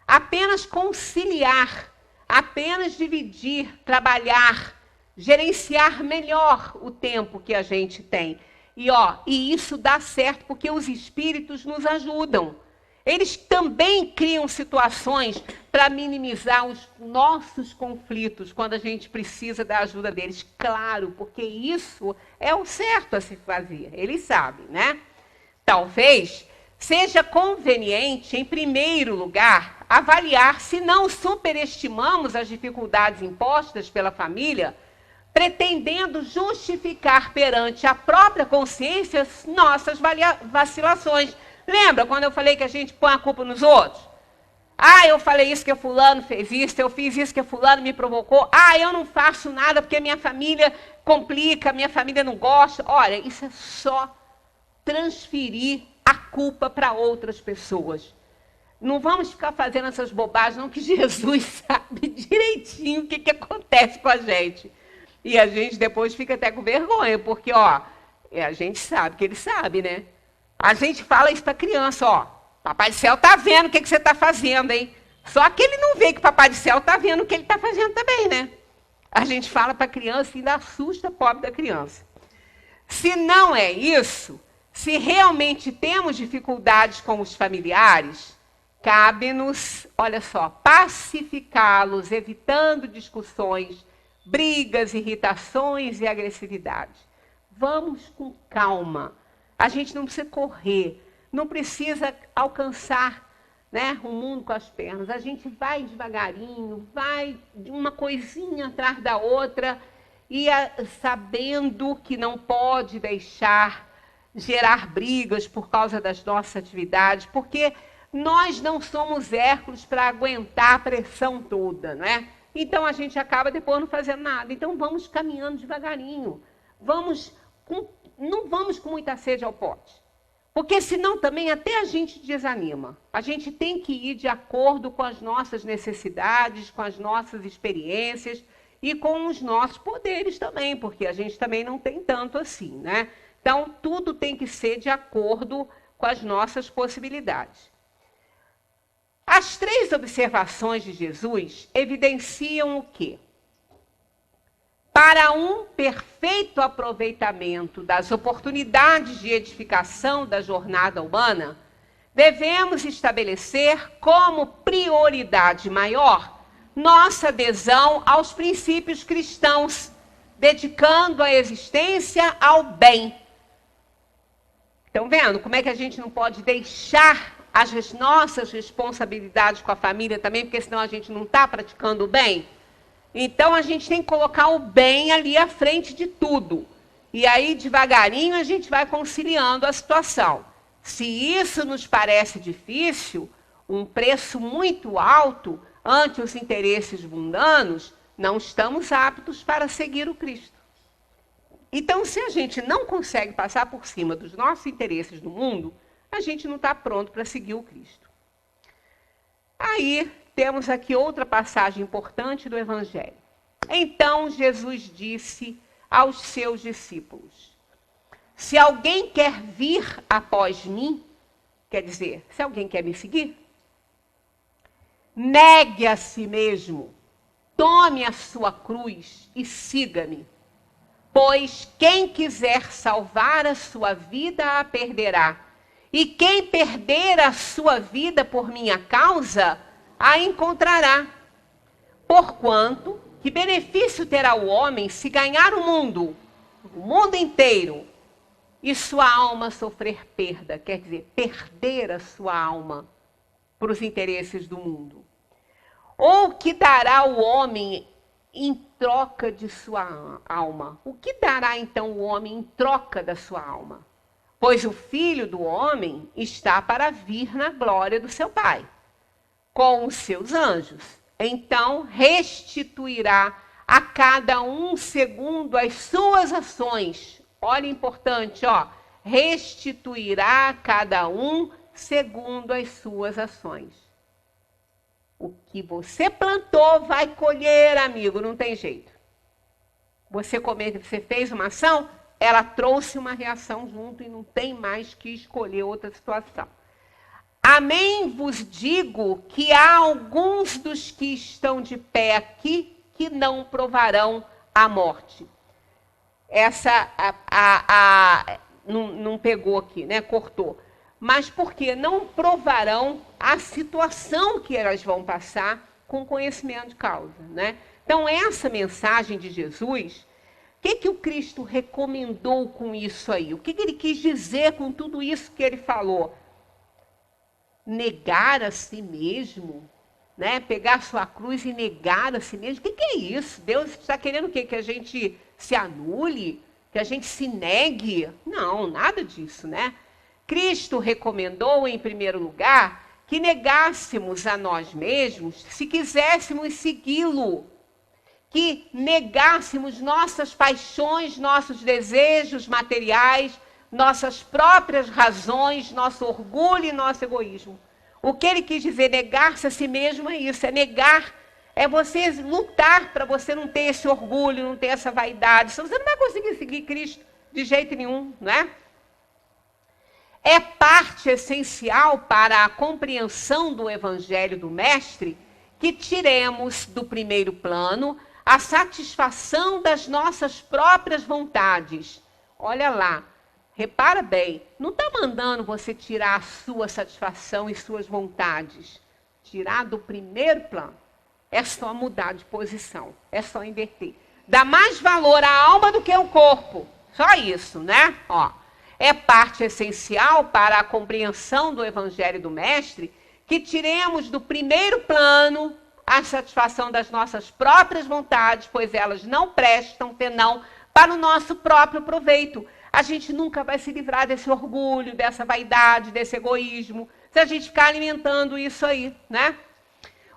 Apenas conciliar, apenas dividir, trabalhar, gerenciar melhor o tempo que a gente tem. E isso dá certo porque os espíritos nos ajudam. Eles também criam situações para minimizar os nossos conflitos quando a gente precisa da ajuda deles. Claro, porque isso é o certo a se fazer. Eles sabem, né? Talvez seja conveniente, em primeiro lugar, avaliar se não superestimamos as dificuldades impostas pela família, pretendendo justificar perante a própria consciência nossas vacilações. Lembra quando eu falei que a gente põe a culpa nos outros? Ah, eu falei isso que fulano fez isso, eu fiz isso que fulano me provocou. Ah, eu não faço nada porque minha família complica, minha família não gosta. Olha, isso é só transferir a culpa para outras pessoas. Não vamos ficar fazendo essas bobagens, não, que Jesus sabe direitinho o que acontece com a gente. E a gente depois fica até com vergonha, porque, ó, a gente sabe que ele sabe, né? A gente fala isso para criança, ó, Papai do Céu tá vendo o que você está fazendo, hein? Só que ele não vê que o Papai do Céu tá vendo o que ele está fazendo também, né? A gente fala para a criança e ainda assusta a pobre da criança. Se não é isso, se realmente temos dificuldades com os familiares, cabe-nos, olha só, pacificá-los, evitando discussões, brigas, irritações e agressividade. Vamos com calma. A gente não precisa correr, não precisa alcançar, né, o mundo com as pernas. A gente vai devagarinho, vai de uma coisinha atrás da outra, e sabendo que não pode deixar gerar brigas por causa das nossas atividades, porque nós não somos Hércules para aguentar a pressão toda, não é? Então a gente acaba depois não fazendo nada. Então vamos caminhando devagarinho, não vamos com muita sede ao pote. Porque senão também até a gente desanima. A gente tem que ir de acordo com as nossas necessidades, com as nossas experiências e com os nossos poderes também, porque a gente também não tem tanto assim, né? Então, tudo tem que ser de acordo com as nossas possibilidades. As 3 observações de Jesus evidenciam o quê? Para um perfeito aproveitamento das oportunidades de edificação da jornada humana, devemos estabelecer como prioridade maior nossa adesão aos princípios cristãos, dedicando a existência ao bem. Estão vendo como é que a gente não pode deixar as nossas responsabilidades com a família também, porque senão a gente não está praticando o bem? Então, a gente tem que colocar o bem ali à frente de tudo. E aí, devagarinho, a gente vai conciliando a situação. Se isso nos parece difícil, um preço muito alto ante os interesses mundanos, não estamos aptos para seguir o Cristo. Então, se a gente não consegue passar por cima dos nossos interesses no mundo, a gente não está pronto para seguir o Cristo. Aí, temos aqui outra passagem importante do Evangelho. Então, Jesus disse aos seus discípulos: se alguém quer vir após mim, quer dizer, se alguém quer me seguir, negue a si mesmo, tome a sua cruz e siga-me. Pois quem quiser salvar a sua vida a perderá, e quem perder a sua vida por minha causa a encontrará. Porquanto, que benefício terá o homem se ganhar o mundo inteiro, e sua alma sofrer perda? Quer dizer, perder a sua alma para os interesses do mundo. Ou que dará o homem em troca de sua alma? O que dará então o homem em troca da sua alma? Pois o Filho do Homem está para vir na glória do seu Pai, com os seus anjos. Então restituirá a cada um segundo as suas ações. Olha, importante, ó. Restituirá a cada um segundo as suas ações. O que você plantou vai colher, amigo, não tem jeito. Você fez uma ação, ela trouxe uma reação junto e não tem mais que escolher outra situação. Amém vos digo que há alguns dos que estão de pé aqui que não provarão a morte. Essa não pegou aqui, né? Cortou. Mas porque não provarão a situação que elas vão passar com conhecimento de causa, né? Então, essa mensagem de Jesus, o que o Cristo recomendou com isso aí? O que ele quis dizer com tudo isso que ele falou? Negar a si mesmo, né? Pegar sua cruz e negar a si mesmo. O que é isso? Deus está querendo o quê? Que a gente se anule? Que a gente se negue? Não, nada disso, né? Cristo recomendou, em primeiro lugar, que negássemos a nós mesmos se quiséssemos segui-lo. Que negássemos nossas paixões, nossos desejos materiais, nossas próprias razões, nosso orgulho e nosso egoísmo. O que ele quis dizer, negar-se a si mesmo, é isso, é negar, é você lutar para você não ter esse orgulho, não ter essa vaidade. Você não vai conseguir seguir Cristo de jeito nenhum, não é? É parte essencial para a compreensão do Evangelho do Mestre que tiremos do primeiro plano a satisfação das nossas próprias vontades. Olha lá, repara bem, não está mandando você tirar a sua satisfação e suas vontades. Tirar do primeiro plano. É só mudar de posição, é só inverter. Dá mais valor à alma do que ao corpo. Só isso, né? Ó, é parte essencial para a compreensão do Evangelho do Mestre que tiremos do primeiro plano a satisfação das nossas próprias vontades, pois elas não prestam senão para o nosso próprio proveito. A gente nunca vai se livrar desse orgulho, dessa vaidade, desse egoísmo, se a gente ficar alimentando isso aí, né?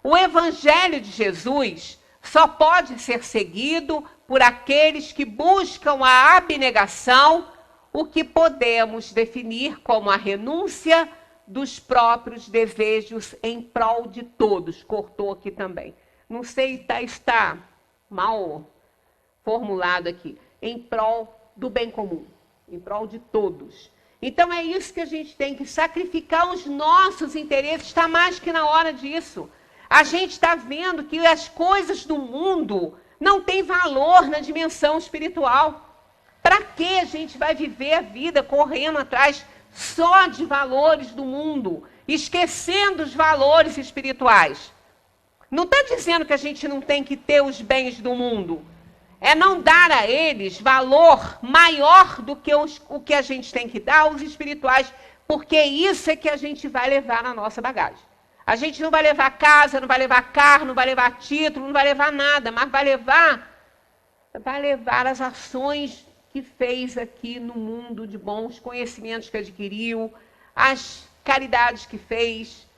O Evangelho de Jesus só pode ser seguido por aqueles que buscam a abnegação, o que podemos definir como a renúncia dos próprios desejos em prol de todos. Cortou aqui também. Não sei, está mal formulado aqui. Em prol do bem comum, em prol de todos. Então é isso que a gente tem que sacrificar os nossos interesses. Está mais que na hora disso. A gente está vendo que as coisas do mundo não têm valor na dimensão espiritual. Para que a gente vai viver a vida correndo atrás só de valores do mundo, esquecendo os valores espirituais? Não está dizendo que a gente não tem que ter os bens do mundo. É não dar a eles valor maior do que o que a gente tem que dar aos espirituais, porque isso é que a gente vai levar na nossa bagagem. A gente não vai levar casa, não vai levar carro, não vai levar título, não vai levar nada, mas vai levar as ações que fez aqui no mundo, de bons conhecimentos que adquiriu, as caridades que fez,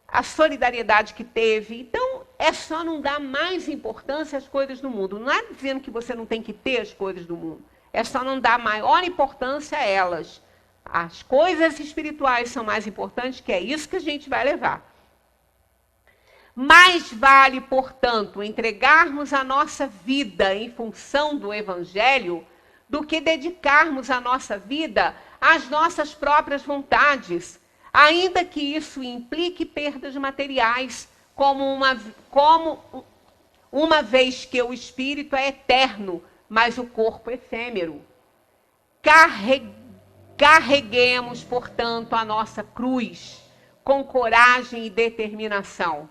a solidariedade que teve. Então, é só não dar mais importância às coisas do mundo. Não é dizendo que você não tem que ter as coisas do mundo. É só não dar maior importância a elas. As coisas espirituais são mais importantes, que é isso que a gente vai levar. Mais vale, portanto, entregarmos a nossa vida em função do Evangelho do que dedicarmos a nossa vida às nossas próprias vontades, ainda que isso implique perdas materiais, como uma vez que o espírito é eterno, mas o corpo efêmero. Carreguemos, portanto, a nossa cruz com coragem e determinação.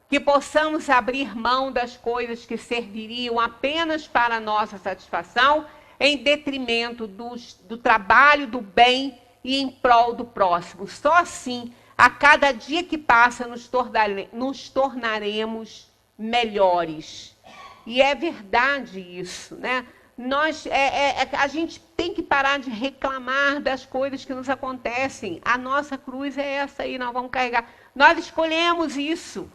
Que possamos abrir mão das coisas que serviriam apenas para a nossa satisfação, em detrimento do trabalho do bem e em prol do próximo. Só assim, a cada dia que passa, nos tornaremos melhores. E é verdade isso, né? A gente tem que parar de reclamar das coisas que nos acontecem. A nossa cruz é essa aí, nós vamos carregar. Nós escolhemos isso.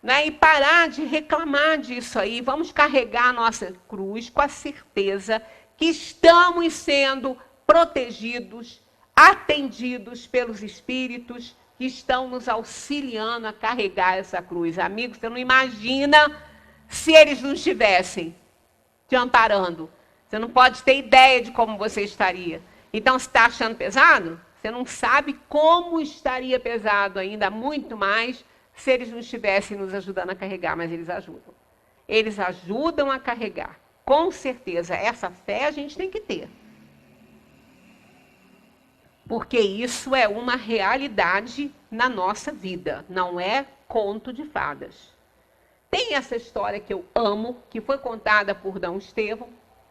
Né? E parar de reclamar disso aí. Vamos carregar a nossa cruz com a certeza que estamos sendo protegidos, atendidos pelos espíritos que estão nos auxiliando a carregar essa cruz. Amigo, você não imagina se eles não estivessem te amparando. Você não pode ter ideia de como você estaria. Então, se está achando pesado, você não sabe como estaria pesado ainda, muito mais, se eles não estivessem nos ajudando a carregar, mas eles ajudam. Eles ajudam a carregar. Com certeza, essa fé a gente tem que ter. Porque isso é uma realidade na nossa vida, não é conto de fadas. Tem essa história que eu amo, que foi contada por D. Estevão,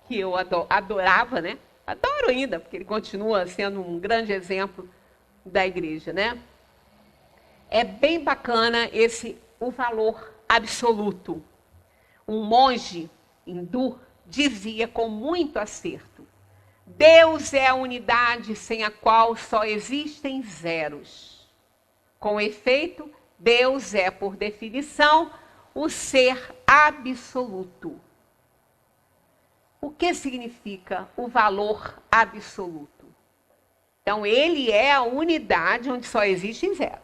que eu adorava, né? Adoro ainda, porque ele continua sendo um grande exemplo da igreja, né? É bem bacana o valor absoluto. Um monge hindu dizia com muito acerto: Deus é a unidade sem a qual só existem zeros. Com efeito, Deus é, por definição, o ser absoluto. O que significa o valor absoluto? Então, ele é a unidade onde só existem zeros.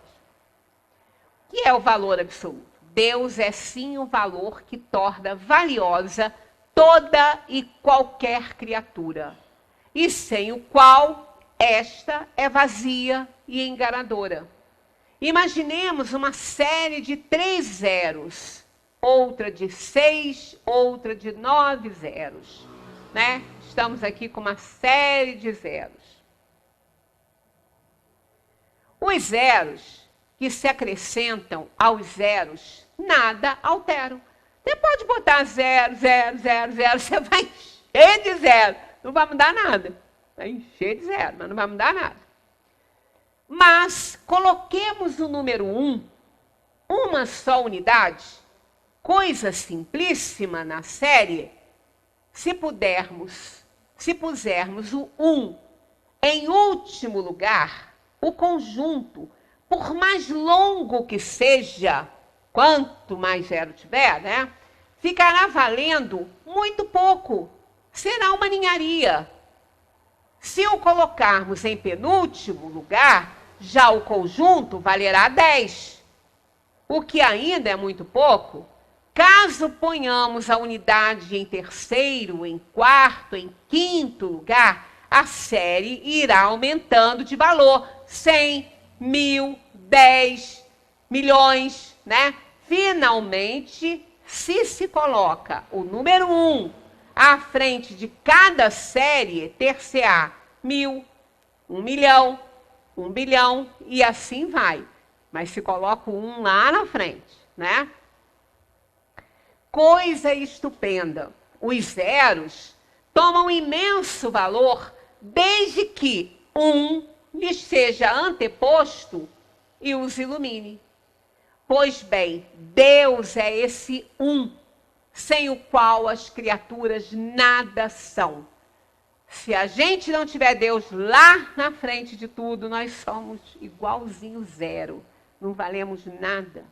que é o valor absoluto? Deus é sim o valor que torna valiosa toda e qualquer criatura, e sem o qual esta é vazia e enganadora. Imaginemos uma série de 3 zeros, outra de 6, outra de 9 zeros, né? Estamos aqui com uma série de zeros. Os zeros que se acrescentam aos zeros, nada alteram. Você pode botar 0, 0, 0, 0, você vai encher de zero, não vai mudar nada. Vai encher de zero, mas não vai mudar nada. Mas coloquemos o número 1, uma só unidade, coisa simplíssima na série. Se pusermos o 1 em último lugar, o conjunto, por mais longo que seja, quanto mais zero tiver, né, ficará valendo muito pouco. Será uma ninharia. Se o colocarmos em penúltimo lugar, já o conjunto valerá 10. O que ainda é muito pouco. Caso ponhamos a unidade em terceiro, em quarto, em quinto lugar, a série irá aumentando de valor. 100, 1000, 10 milhões, né? Finalmente, se coloca o número 1 à frente de cada série, ter-se-á 1000, 1 milhão, 1 bilhão e assim vai. Mas se coloca o 1 lá na frente, né? Coisa estupenda. Os zeros tomam imenso valor desde que 1 lhes seja anteposto e os ilumine. Pois bem, Deus é esse 1, sem o qual as criaturas nada são. Se a gente não tiver Deus lá na frente de tudo, nós somos igualzinho zero. Não valemos nada,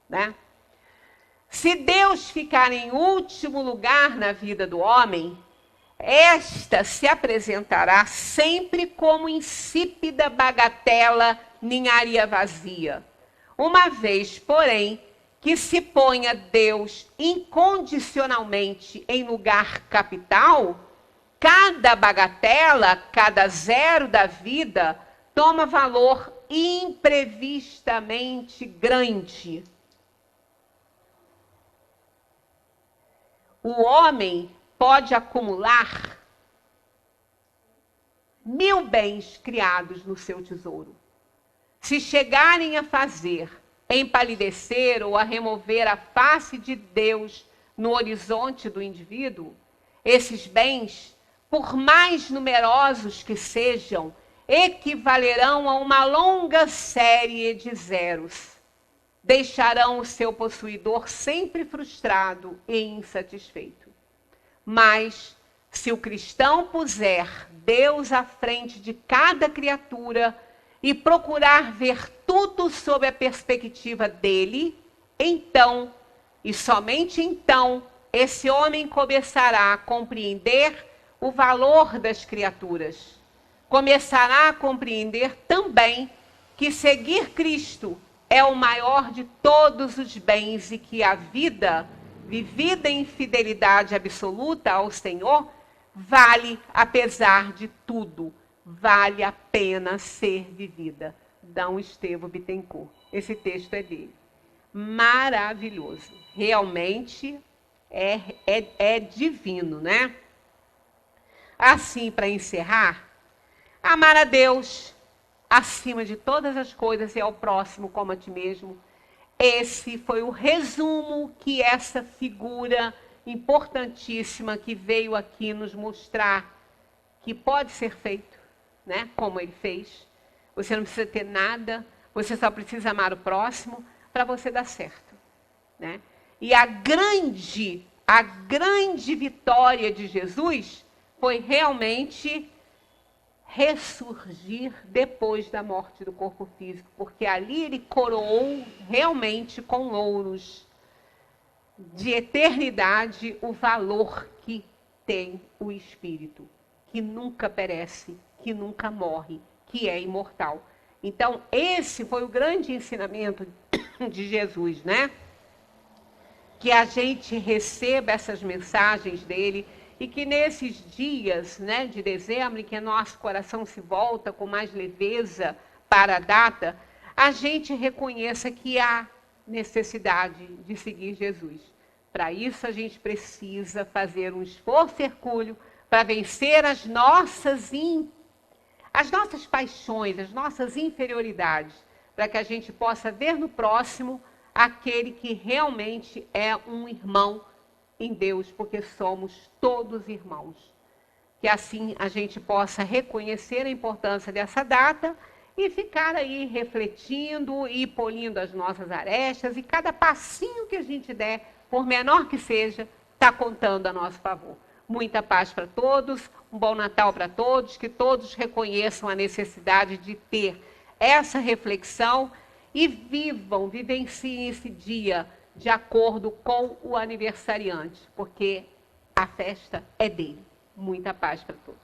né? Se Deus ficar em último lugar na vida do homem, esta se apresentará sempre como insípida bagatela, ninharia vazia. Uma vez, porém, que se ponha Deus incondicionalmente em lugar capital, cada bagatela, cada zero da vida, toma valor imprevistamente grande. O homem pode acumular 1000 bens criados no seu tesouro. Se chegarem a fazer empalidecer ou a remover a face de Deus no horizonte do indivíduo, esses bens, por mais numerosos que sejam, equivalerão a uma longa série de zeros. Deixarão o seu possuidor sempre frustrado e insatisfeito. Mas, se o cristão puser Deus à frente de cada criatura e procurar ver tudo sob a perspectiva dele, então, e somente então, esse homem começará a compreender o valor das criaturas. Começará a compreender também que seguir Cristo é o maior de todos os bens e que a vida, vivida em fidelidade absoluta ao Senhor, vale apesar de tudo, vale a pena ser vivida. D. Estevão Bittencourt. Esse texto é dele. Maravilhoso. Realmente é divino, né? Assim, para encerrar, amar a Deus acima de todas as coisas e ao próximo como a ti mesmo. Esse foi o resumo que essa figura importantíssima que veio aqui nos mostrar que pode ser feito, né? Como ele fez. Você não precisa ter nada, você só precisa amar o próximo para você dar certo, né? E a grande vitória de Jesus foi realmente ressurgir depois da morte do corpo físico, porque ali ele coroou realmente com louros de eternidade o valor que tem o Espírito, que nunca perece, que nunca morre, que é imortal. Então, esse foi o grande ensinamento de Jesus, né? Que a gente receba essas mensagens dele e que nesses dias, né, de dezembro, em que nosso coração se volta com mais leveza para a data, a gente reconheça que há necessidade de seguir Jesus. Para isso, a gente precisa fazer um esforço hercúleo para vencer as nossas paixões, as nossas inferioridades, para que a gente possa ver no próximo aquele que realmente é um irmão em Deus, porque somos todos irmãos. Que assim a gente possa reconhecer a importância dessa data e ficar aí refletindo e polindo as nossas arestas, e cada passinho que a gente der, por menor que seja, está contando a nosso favor. Muita paz para todos, um bom Natal para todos, que todos reconheçam a necessidade de ter essa reflexão e vivenciem esse dia de acordo com o aniversariante, porque a festa é dele. Muita paz para todos.